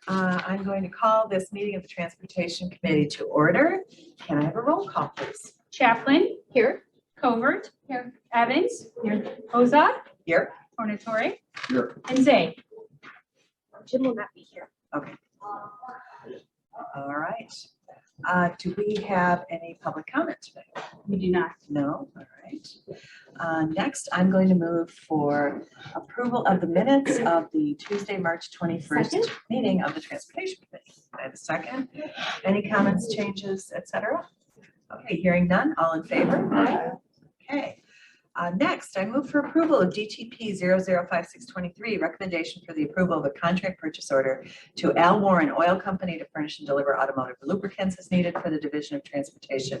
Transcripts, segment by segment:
I'm going to call this meeting of the Transportation Committee to order. Can I have a roll call, please? Chaplin. Here. Covert. Here. Evans. Here. Ozak. Here. Tornatore. Here. And Zay. Jim will not be here. Okay. All right. Do we have any public comment today? We do not. No? All right. Next, I'm going to move for approval of the minutes of the Tuesday, March 21st Second. meeting of the Transportation Committee. I have a second. Any comments, changes, etc.? Okay, hearing none. All in favor? Aye. Okay. Next, I move for approval of DTP 005623, recommendation for the approval of a contract purchase order to Al Warren Oil Company to furnish and deliver automotive lubricants as needed for the Division of Transportation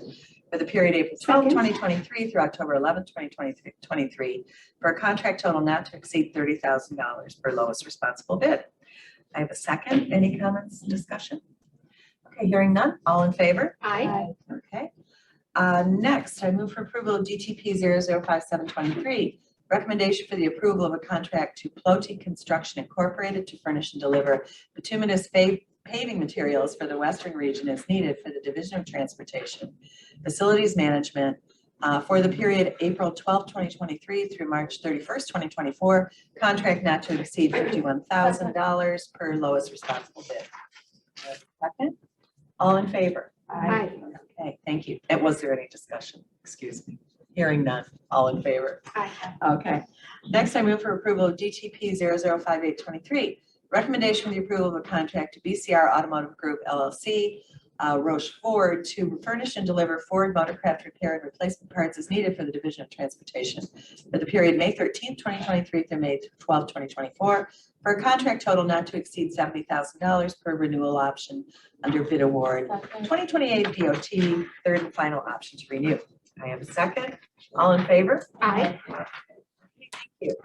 for the period April 12, 2023 through October 11, 2023, for a contract total not to exceed $30,000 per lowest responsible bid. I have a second. Any comments, discussion? Okay, hearing none. All in favor? Aye. Okay. Next, I move for approval of DTP 005723, recommendation for the approval of a contract to Ploty Construction Incorporated to furnish and deliver bituminous paving materials for the Western region as needed for the Division of Transportation, Facilities Management for the period April 12, 2023 through March 31st, 2024, contract not to exceed $51,000 per lowest responsible bid. Second, all in favor? Aye. Okay, thank you. And was there any discussion? Excuse me. Hearing none. All in favor? Aye. Okay. Next, I move for approval of DTP 005823. Recommendation for the approval of a contract to BCR Automotive Group LLC, Roche Ford, to furnish and deliver Ford Motorcraft repair and replacement parts as needed for the Division of Transportation for the period May 13, 2023 through May 12, 2024, for a contract total not to exceed $70,000 per renewal option under bid award 2028 DOT, third and final option to renew. I have a second. All in favor? Aye. Thank you.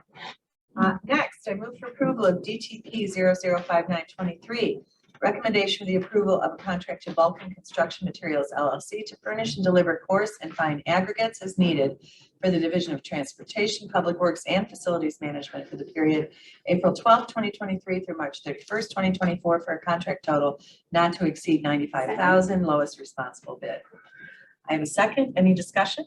Next, I move for approval of DTP 005923. Recommendation for the approval of a contract to Vulcan Construction Materials LLC to furnish and deliver coarse and fine aggregates as needed for the Division of Transportation, Public Works, and Facilities Management for the period April 12, 2023 through March 31st, 2024 for a contract total not to exceed $95,000, lowest responsible bid. I have a second. Any discussion?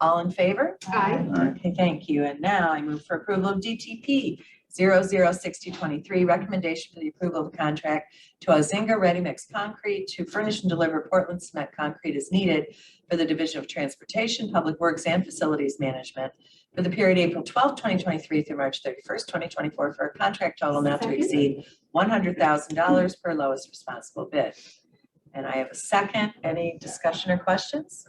All in favor? Aye. Okay, thank you. And now I move for approval of DTP 006023, recommendation for the approval of the contract to Ozinga Ready Mix Concrete to furnish and deliver Portland cement concrete as needed for the Division of Transportation, Public Works, and Facilities Management for the period April 12, 2023 through March 31st, 2024 for a contract total not to exceed $100,000 per lowest responsible bid. And I have a second. Any discussion or questions?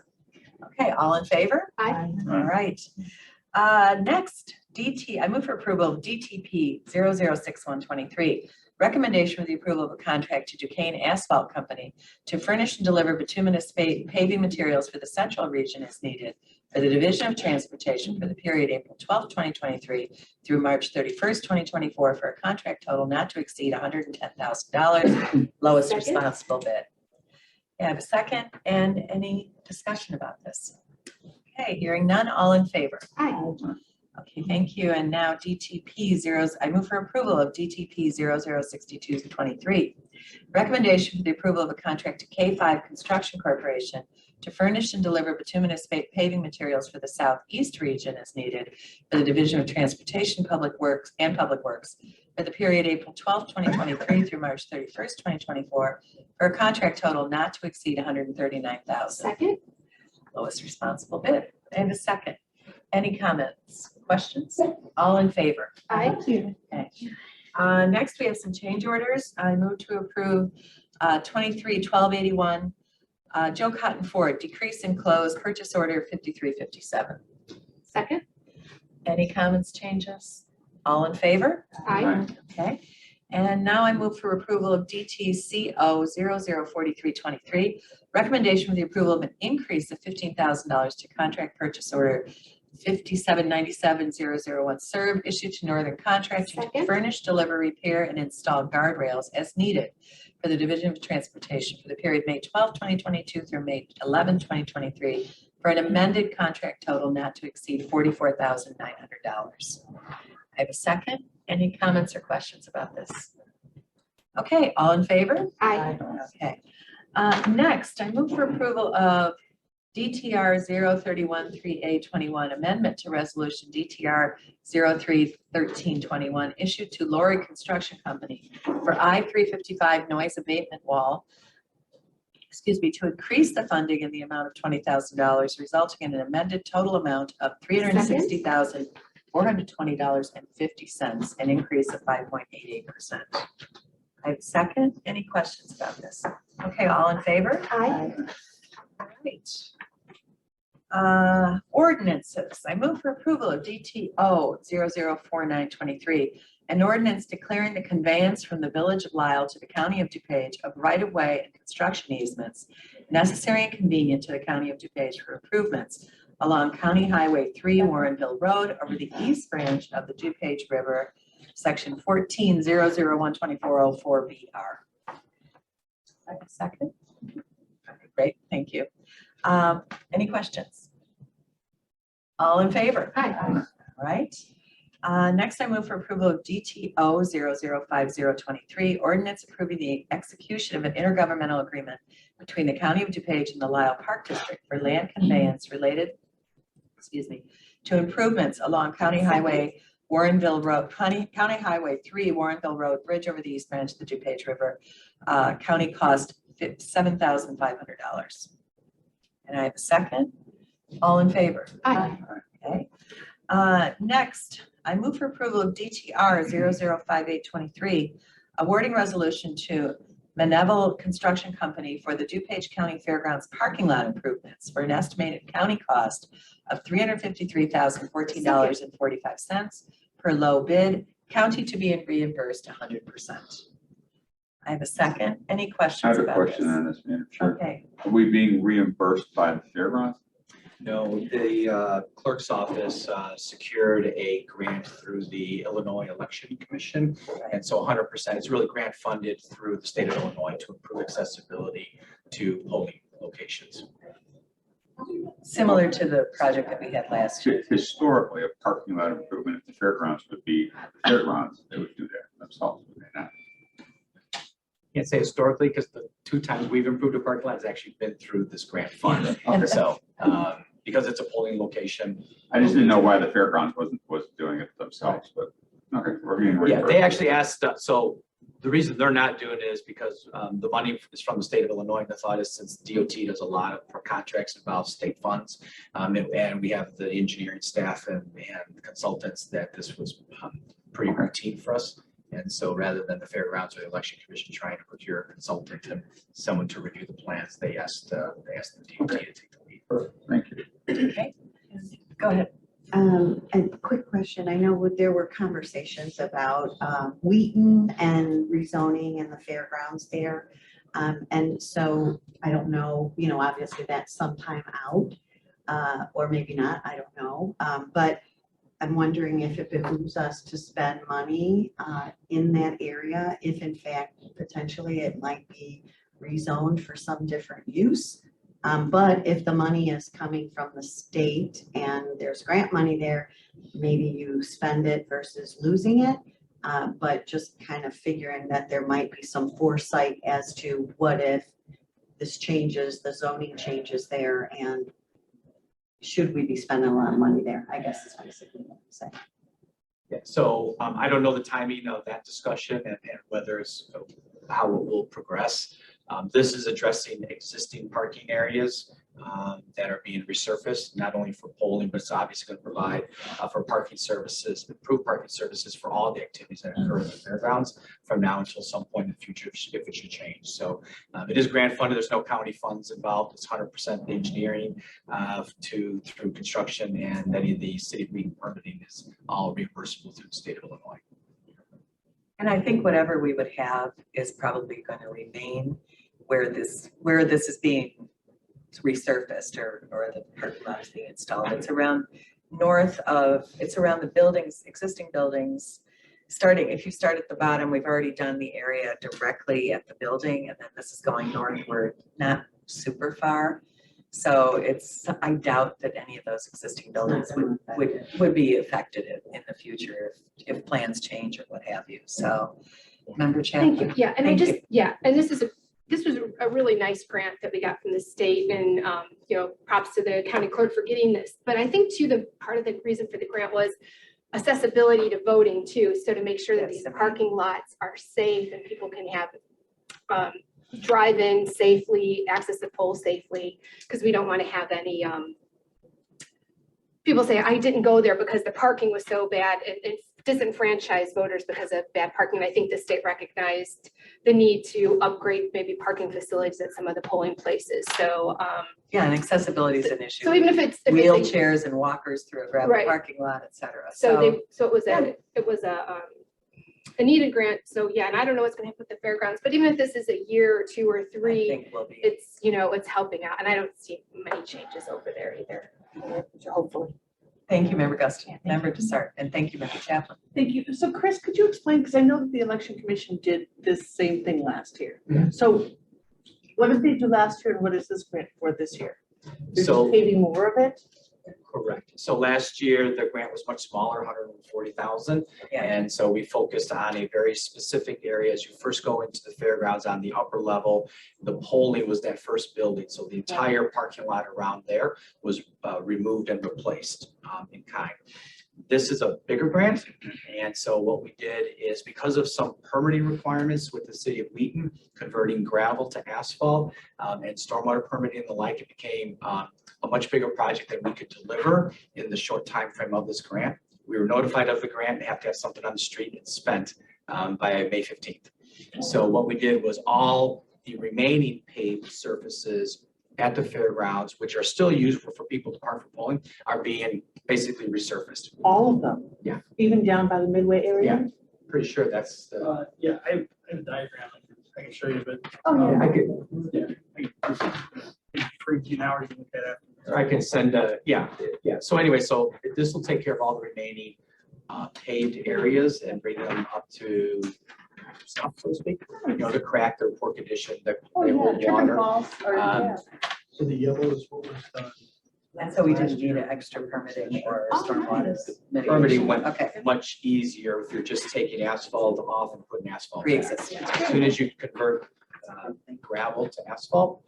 Okay, all in favor? Aye. All right. Next, I move for approval of DTP 006123. Recommendation for the approval of a contract to Duquesne Asphalt Company to furnish and deliver bituminous paving materials for the central region as needed for the Division of Transportation for the period April 12, 2023 through March 31st, 2024 for a contract total not to exceed $110,000, lowest Second. responsible bid. I have a second, and any discussion about this? Okay, hearing none, all in favor? Aye. Okay, thank you. And now I move for approval of DTP 006223. Recommendation for the approval of a contract to K5 Construction Corporation to furnish and deliver bituminous paving materials for the Southeast region as needed for the Division of Transportation, Public Works, for the period April 12, 2023 through March 31st, 2024 for a contract total not to exceed $139,000. Second. Lowest responsible bid. I have a second. Any comments, questions? All in favor? Aye. Okay. Next, we have some change orders. I move to approve 23-1281 Joe Cotton Ford decrease in close purchase order 5357. Second. Any comments, changes? All in favor? Aye. Okay. And now I move for approval of DTCO 004323. Recommendation for the approval of an increase of $15,000 to contract purchase order 5797001 serve issued to Northern Contracting to Second. furnish, deliver, repair, and install guardrails as needed for the Division of Transportation for the period May 12, 2022 through May 11, 2023 for an amended contract total not to exceed $44,900. I have a second. Any comments or questions about this? Okay, all in favor? Aye. Okay. Next, I move for approval of DTR 031-3A21 amendment to resolution DTR 03-1321 issued to Lori Construction Company for I-355 noise abatement wall, to increase the funding in the amount of $20,000, resulting in an amended total amount of $360,420.50, an increase of 5.88%. I have a second. Any questions about this? Okay, all in favor? Aye. All right. Ordinances. I move for approval of DTO 004923, an ordinance declaring the conveyance from the Village of Lisle to the County of DuPage of right-of-way and construction easements necessary and convenient to the County of DuPage for improvements along County Highway 3 Warrenville Road over the east branch of the DuPage River, section 14-001-2404-BR. Second. Great, thank you. Any questions? All in favor? Aye. All right. Next, I move for approval of DTO 005023, ordinance approving the execution of an intergovernmental agreement between the County of DuPage and the Lisle Park District for land conveyance related, to improvements along County Highway Warrenville Road, County Highway 3 Warrenville Road Bridge over the east branch of the DuPage River. County cost $7,500. And I have a second. All in favor? Aye. Okay. Next, I move for approval of DTR 005823, awarding resolution to Maneval Construction Company for the DuPage County Fairgrounds parking lot improvements for an estimated county cost of $353,014.45 per low bid, county to be reimbursed 100%. I have a second. Any I questions have a about question this? on this, Madam Chair. Okay. Are we being reimbursed by the fairgrounds? No, the clerk's office secured a grant through the Illinois Election Commission. And so 100%, it's really grant funded through the state of Illinois to improve accessibility to polling locations. Similar to the project that we had last year. Historically, a parking lot improvement, if the fairgrounds would be the fairgrounds, they would do that themselves, would they not? Can't say historically because the 2 times we've improved a parking lot has actually been through this grant fund. So because it's a polling location. I just didn't know why the fairgrounds wasn't doing it themselves, but okay, we're being Yeah, reimbursed. they actually asked, so the reason they're not doing it is because the money is from the state of Illinois. The thought is since DOT does a lot of contracts involve state funds, and we have the engineering staff and consultants, that this was pretty routine for us. And so rather than the fairgrounds or the election commission trying to procure a consultant and someone to review the plans, they asked the DOT to take the lead. Perfect. Thank you. Okay. Go ahead. A quick question. I know there were conversations about Wheaton and rezoning and the fairgrounds there. And so I don't know, obviously that's sometime out or maybe not, I don't know. But I'm wondering if it behooves us to spend money in that area, if in fact, potentially it might be rezoned for some different use. But if the money is coming from the state and there's grant money there, maybe you spend it versus losing it. But just kind of figuring that there might be some foresight as to what if this changes, the zoning changes there, and should we be spending a lot of money there, I guess is basically what I'm saying. Yeah, so I don't know the timing of that discussion and whether it's how it will progress. This is addressing existing parking areas that are being resurfaced, not only for polling, but it's obviously going to provide for parking services, improved parking services for all the activities that occur in the fairgrounds from now until some point in the future if it should change. So it is grant funded. There's no county funds involved. It's 100% the engineering through construction, and any of the city of Wheaton permitting is all reimbursable through the state of Illinois. And I think whatever we would have is probably going to remain where this is being resurfaced or the parking lot is being installed. It's around the buildings, existing buildings. If you start at the bottom, we've already done the area directly at the building, and then this is going northward, not super far. So I doubt that any of those existing buildings would be affected in the future if plans change or what have you. So Member Thank Chapman? you. Yeah, and I Thank just, you. yeah, and this was a really nice grant that we got from the state and, props to the county clerk for getting this. But I think too, the part of the reason for the grant was accessibility to voting too. So to make sure that these Yes. parking lots are safe and people can have, drive in safely, access the polls safely, because we don't want to have any, people say, I didn't go there because the parking was so bad and disenfranchise voters because of bad parking. I think the state recognized the need to upgrade maybe parking facilities at some of the polling places. So, Yeah, and accessibility is an issue. so even if it's a- Wheelchairs and walkers through a gravel Right. parking lot, et cetera. So it was a needed grant. So yeah, and I don't know what's going to happen with the fairgrounds, but even if this is a year or two or I three, think will be. it's, it's helping out. And I don't see many changes over there either. Hopefully. Thank you, Member Guston, Member Desart, and thank you, Member Chapman. Thank you. So Chris, could you explain, because I know that the election commission did this same thing last year. Mhm. So what did they do last year and what is this grant for this year? They're So- just paving more of it? Correct. So last year, the grant was much smaller, 140,000. Yeah. And so we focused on a very specific area. As you first go into the fairgrounds on the upper level, the polling was that first building. So the entire parking lot around there was removed and replaced in kind. This is a bigger grant. And so what we did is, because of some permitting requirements with the city of Wheaton, converting gravel to asphalt and stormwater permitting and the like, it became a much bigger project that we could deliver in the short time frame of this grant. We were notified of the grant and have to have something on the street and spent by May 15th. So what we did was all the remaining paved surfaces at the fairgrounds, which are still used for people to park for polling, are being basically resurfaced. All of them? Yeah. Even down by the Midway area? Pretty sure that's the. Yeah, I have a diagram I can show you, but Oh, yeah. I could, it's 14 hours to look at it. I can send yeah. So anyway, so this will take care of all the remaining paved areas and bring them up to stuff, so to speak. The cracked or poor condition that Oh, they yeah, hold tripping water. balls are, yeah. So the yellow is what was done. And so we didn't need an extra permitting or Oh, stormwater nice. mitigation. Permitting went Okay, much easier if you're just taking asphalt off and putting asphalt back. pre-existing. As soon as you convert gravel to asphalt,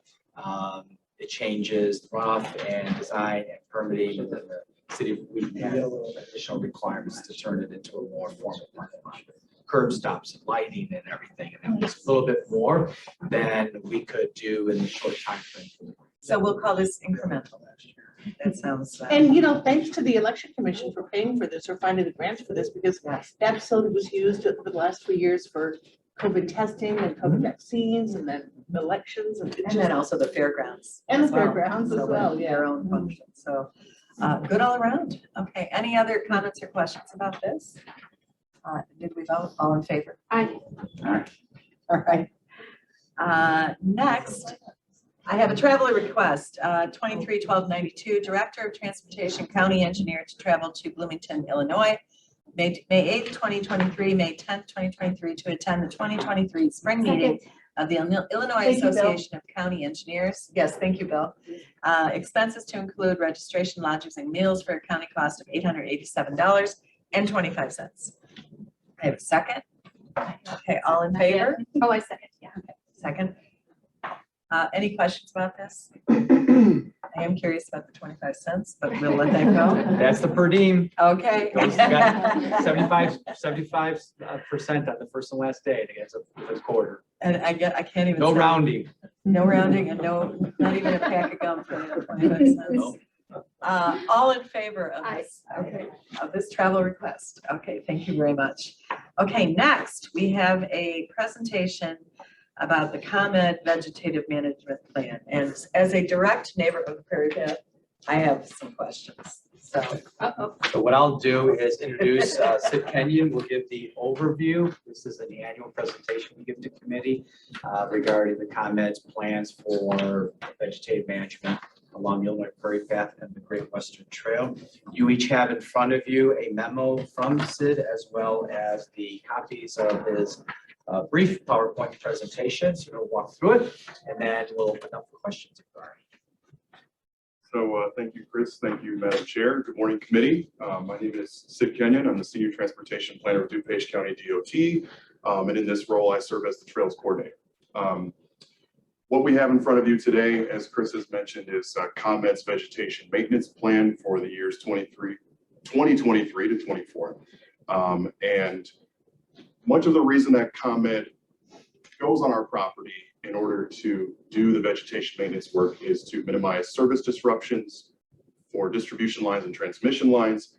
it changes runoff and design and permitting, and then the city of Wheaton has additional requirements to turn it into a more formal parking lot. Curb stops and lighting and everything, and that was a little bit more than we could do in the short time frame. So we'll call this incremental. That sounds. And, thanks to the election commission for paying for this or finding the grants for this, because Yes. that facility was used over the last 3 years for COVID testing and COVID vaccines and then elections and it And then just, also the fairgrounds. And the as well. fairgrounds as So well, with yeah. Their own function, so, good all around. Okay, any other comments or questions about this? Did we vote? All in favor? I, All right. Next, I have a traveler request, 231292, Director of Transportation, County Engineer to travel to Bloomington, Illinois, May 8th, 2023, May 10th, 2023, to attend the 2023 spring meeting of the Illinois Thank you, Bill. Association of County Engineers. Yes, thank you, Bill. Expenses to include registration, lodgings, and meals for a county cost of $887.25. I have a second. Okay, all in favor? I second, yeah. Second. Any questions about this? I am curious about the 25 cents, but we'll let that go. That's the per diem. Okay. Goes- got 75% on the first and last day to get the quarter. And I can't even. No say- rounding. No rounding and not even a pack of gum for 25 cents. All in favor of this, okay, of this travel request? Okay, thank you very much. Okay, next, we have a presentation about the ComEd Vegetative Management Plan. And as a direct neighbor of the Prairie Path, I have some questions, so. So what I'll do is introduce Sid Kenyon. Will give the overview. This is an annual presentation we give to committee regarding the ComEd's plans for vegetative management along the Illinois Prairie Path and the Great Western Trail. You each have in front of you a memo from Sid, as well as the copies of his brief PowerPoint presentation. So we'll walk through it, and then we'll open up for questions if there are any. So thank you, Chris. Thank you, Madam Chair. Good morning, committee. My name is Sid Kenyon. I'm the Senior Transportation Planner of DuPage County DOT. And in this role, I serve as the Trails Coordinator. What we have in front of you today, as Chris has mentioned, is ComEd's vegetation maintenance plan for the years 2023 to 24. And much of the reason that ComEd goes on our property in order to do the vegetation maintenance work is to minimize service disruptions for distribution lines and transmission lines,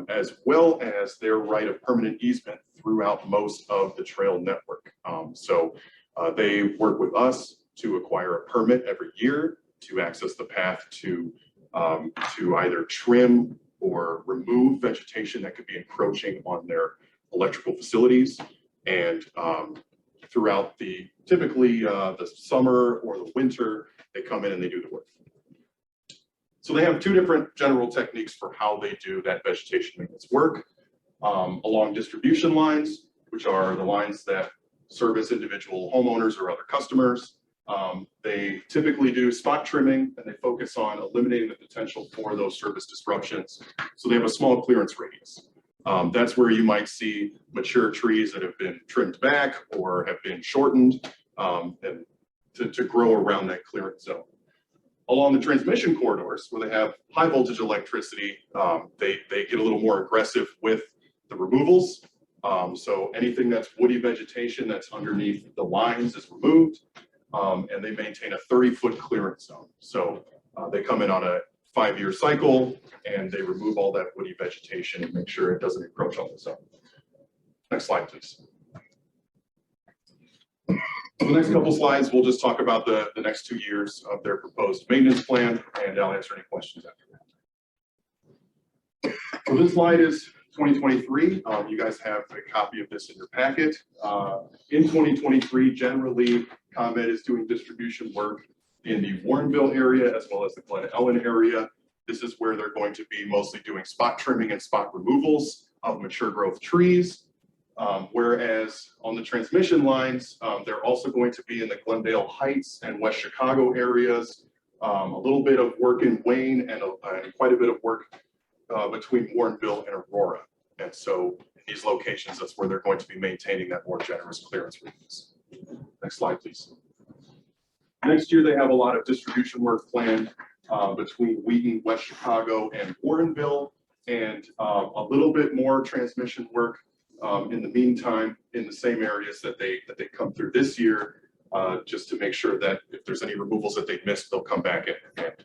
as well as their right of permanent easement throughout most of the trail network. So they work with us to acquire a permit every year to access the path to either trim or remove vegetation that could be encroaching on their electrical facilities. And throughout typically the summer or the winter, they come in and they do the work. So they have two different general techniques for how they do that vegetation maintenance work. Along distribution lines, which are the lines that service individual homeowners or other customers. They typically do spot trimming and they focus on eliminating the potential for those service disruptions. So they have a small clearance radius. That's where you might see mature trees that have been trimmed back or have been shortened and to grow around that clearance zone. Along the transmission corridors where they have high voltage electricity, they get a little more aggressive with the removals. So anything that's woody vegetation that's underneath the lines is removed. And they maintain a 30-foot clearance zone. So they come in on a 5-year cycle and they remove all that woody vegetation and make sure it doesn't encroach on the zone. Next slide, please. So the next couple slides, we'll just talk about the next 2 years of their proposed maintenance plan, and I'll answer any questions after that. So this slide is 2023. You guys have a copy of this in your packet. In 2023, generally, ComEd is doing distribution work in the Warrenville area as well as the Glen Ellen area. This is where they're going to be mostly doing spot trimming and spot removals of mature growth trees. Whereas on the transmission lines, they're also going to be in the Glendale Heights and West Chicago areas. A little bit of work in Wayne and quite a bit of work between Warrenville and Aurora. And so in these locations, that's where they're going to be maintaining that more generous clearance radius. Next slide, please. Next year, they have a lot of distribution work planned between Wheaton, West Chicago, and Warrenville, and a little bit more transmission work in the meantime in the same areas that they come through this year, just to make sure that if there's any removals that they've missed, they'll come back in and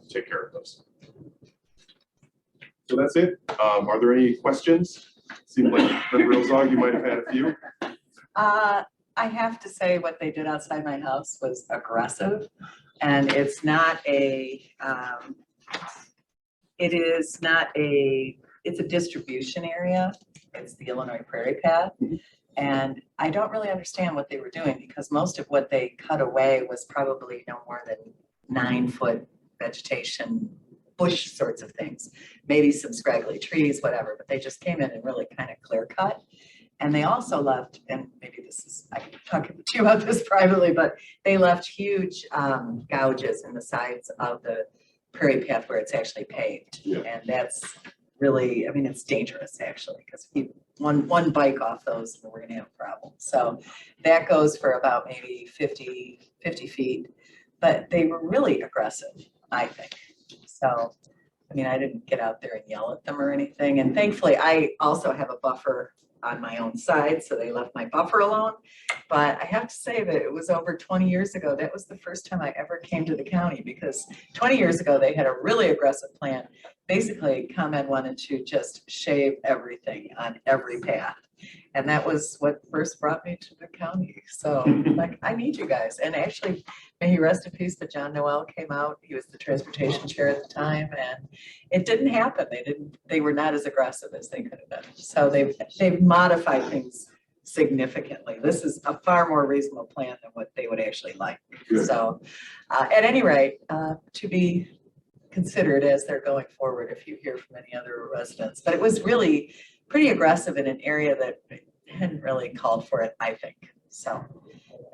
take care of those. So that's it. Are there any questions? Seemed like Rosog, you might have had a few. I have to say what they did outside my house was aggressive, and it's a distribution area. It's the Illinois Prairie Path. And I don't really understand what they were doing because most of what they cut away was probably no more than 9-foot vegetation, bush sorts of things, maybe some scraggly trees, whatever, but they just came in and really kind of clear cut. And they also left, and maybe I can talk to you about this privately, but they left huge gouges in the sides of the prairie path where it's actually paved. Yeah. And that's really, I mean, it's dangerous actually, because if you one bike off those, we're gonna have problems. So that goes for about maybe 50 feet, but they were really aggressive, I think. So, I mean, I didn't get out there and yell at them or anything. And thankfully, I also have a buffer on my own side, so they left my buffer alone. But I have to say that it was over 20 years ago. That was the first time I ever came to the county, because 20 years ago, they had a really aggressive plan. Basically, ComEd wanted to just shave everything on every path. And that was what first brought me to the county. So like, I need you guys. And actually, may he rest in peace, but John Noel came out. He was the transportation chair at the time, and it didn't happen. They were not as aggressive as they could have been. So they've modified things significantly. This is a far more reasonable plan than what they would actually like. Good. So at any rate, to be considered as they're going forward if you hear from any other residents. But it was really pretty aggressive in an area that hadn't really called for it, I think. So,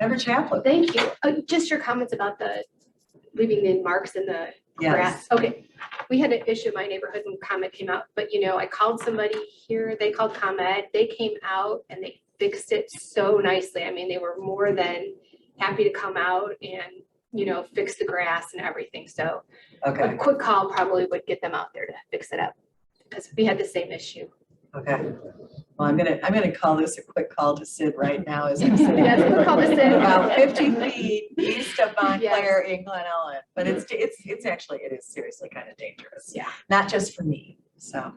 Member Chaplin. Thank you. Just your comments about the leaving the marks in the grass. Okay. We had an issue in my neighborhood when ComEd came out, but you know, I called somebody here, they called ComEd, they came out and they fixed it so nicely. I mean, they were more than happy to come out and, you know, fix the grass and everything. So a Okay, quick call probably would get them out there to fix it up because we had the same issue. okay. Well, I'm gonna call this a quick call to Sid right now as I'm sitting Yes, quick call to Sid. about 50 feet east of Montclair Yes. in Glen Ellen. But it's actually, it is seriously kind of dangerous. Yeah. Not just for me, so,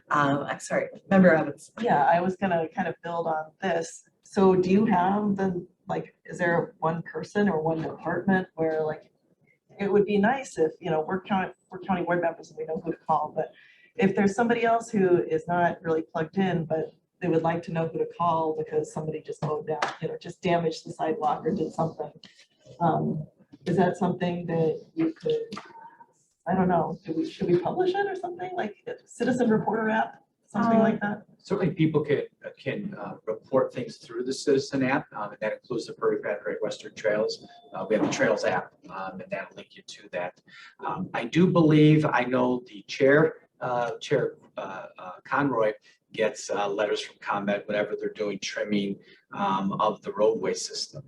I'm sorry, Member Evans. Yeah, I was gonna kind of build on this. So do you have like, is there one person or one department where like, it would be nice if, you know, we're county board members and we know who to call, but if there's somebody else who is not really plugged in, but they would like to know who to call because somebody just mowed down, you know, just damaged the sidewalk or did something. Is that something that you could, I don't know, should we publish it or something like a citizen reporter app, something like that? Certainly, people can report things through the Citizen app, and that includes the Prairie Path Great Western Trails. We have the Trails app, and that'll link you to that. I do believe, I know the Chair Conroy gets letters from ComEd whenever they're doing trimming of the roadway system.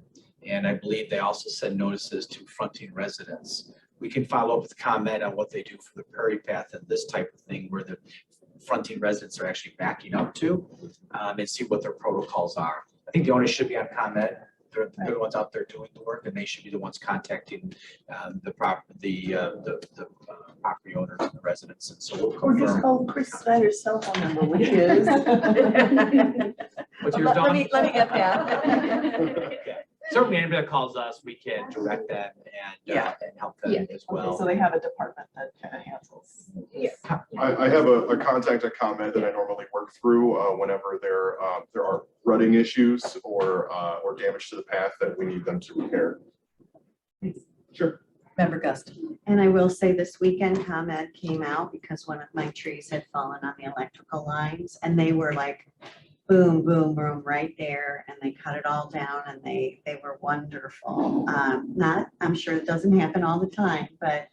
And I believe they also send notices to fronting residents. We can follow up with ComEd on what they do for the Prairie Path and this type of thing where the fronting residents are actually backing up to and see what their protocols are. I think the owners should be on ComEd. They're the ones out there doing the work, and they should be the ones contacting the property owners and the residents. And so we'll Or just confirm. call Chris Snyder's cell phone number, which is. What's yours, Dawn? Let me get that. Okay. Certainly, anybody that calls us, we can direct them and help them Yeah. as well. So they have a department that kind of handles. I have a contact at ComEd that I normally work through whenever there are rutting issues or damage to the path that we need them to repair. Sure. Member Gust. And I will say this weekend, ComEd came out because one of my trees had fallen on the electrical lines and they were like, boom, boom, boom, right there. And they cut it all down and they were wonderful. I'm sure it doesn't happen all the time, but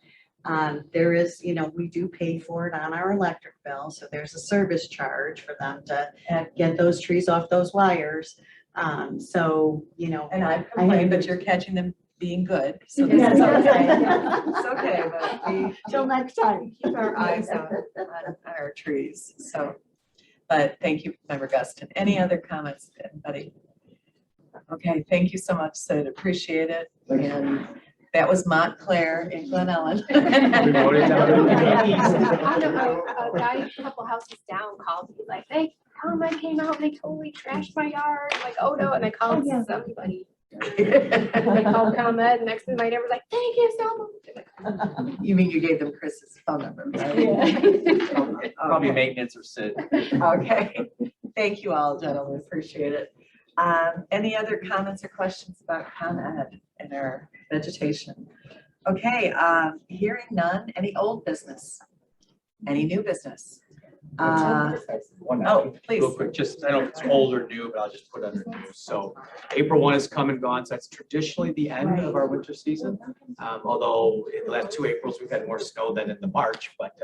there is, you know, we do pay for it on our electric bill. So there's a service charge for them to get those trees off those wires. So, you know. And I've complained, but you're catching them being good. So this Yes, is yes. okay. It's okay, but we Till next time. keep our eyes on our trees, so. But thank you, Member Guston. Any other comments, anybody? Okay, thank you so much, Sid, appreciate it. And that was Montclair in Glen Ellen. We wrote it down. I know a guy a couple houses down called me like, hey, ComEd came out and they totally trashed my yard. I'm like, oh no, and I called somebody. I called ComEd, next thing my neighbor's like, thank you so much. You mean you gave them Chris's phone number, right? Yeah. Probably maintenance or Sid. Okay, thank you all, gentlemen, appreciate it. Any other comments or questions about ComEd and our vegetation? Okay, hearing none, any old business? Any new business? Oh, please. Real quick, just, I don't know if it's old or new, but I'll just put under new. So April 1 has come and gone, so that's traditionally the end of our winter season. Although in the last 2 Aprils, we've had more snow than in the March, but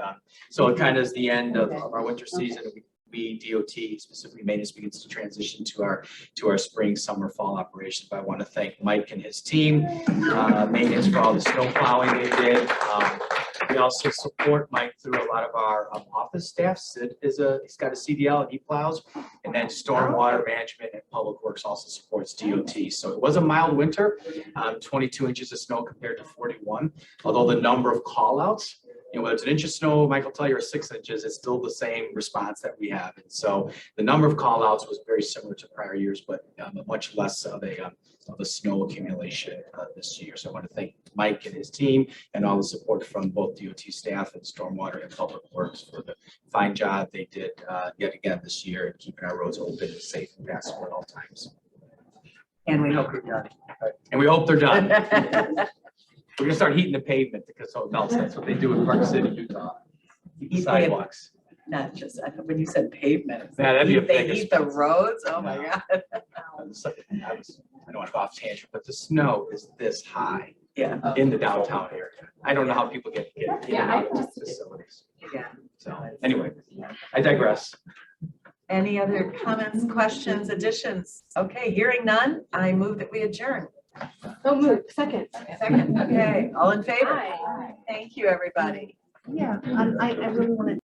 so it kind of is the end of our winter season. We DOT, specifically maintenance, begins to transition to our spring, summer, fall operations. But I want to thank Mike and his team, maintenance for all the snow plowing they did. We also support Mike through a lot of our office staff. Sid he's got a CDL and he plows, and then stormwater management and public works also supports DOT. So it was a mild winter, 22 inches of snow compared to 41. Although the number of call outs, you know, whether it's an inch of snow, Mike will tell you, or 6 inches, it's still the same response that we have. And so the number of call outs was very similar to prior years, but much less of a snow accumulation this year. So I want to thank Mike and his team and all the support from both DOT staff and stormwater and public works for the fine job they did yet again this year in keeping our roads open and safe and passable at all times. And we hope you're done. And we hope they're done. We're gonna start heating the pavement because that's what they do in Park City, Utah. Sidewalks. Not just, I thought when you said pavement. Yeah, that'd be a They big heat the expense. roads, oh my God. I don't want to go off tangent, but the snow is this high Yeah, in the downtown area. I don't know how people get in and Yeah, out of these facilities. yeah. So anyway, I digress. Any other comments, questions, additions? Okay, hearing none, I move that we adjourn. Oh, move, second. Second, okay, all in favor? Aye. Thank you, everybody. Yeah, I really want to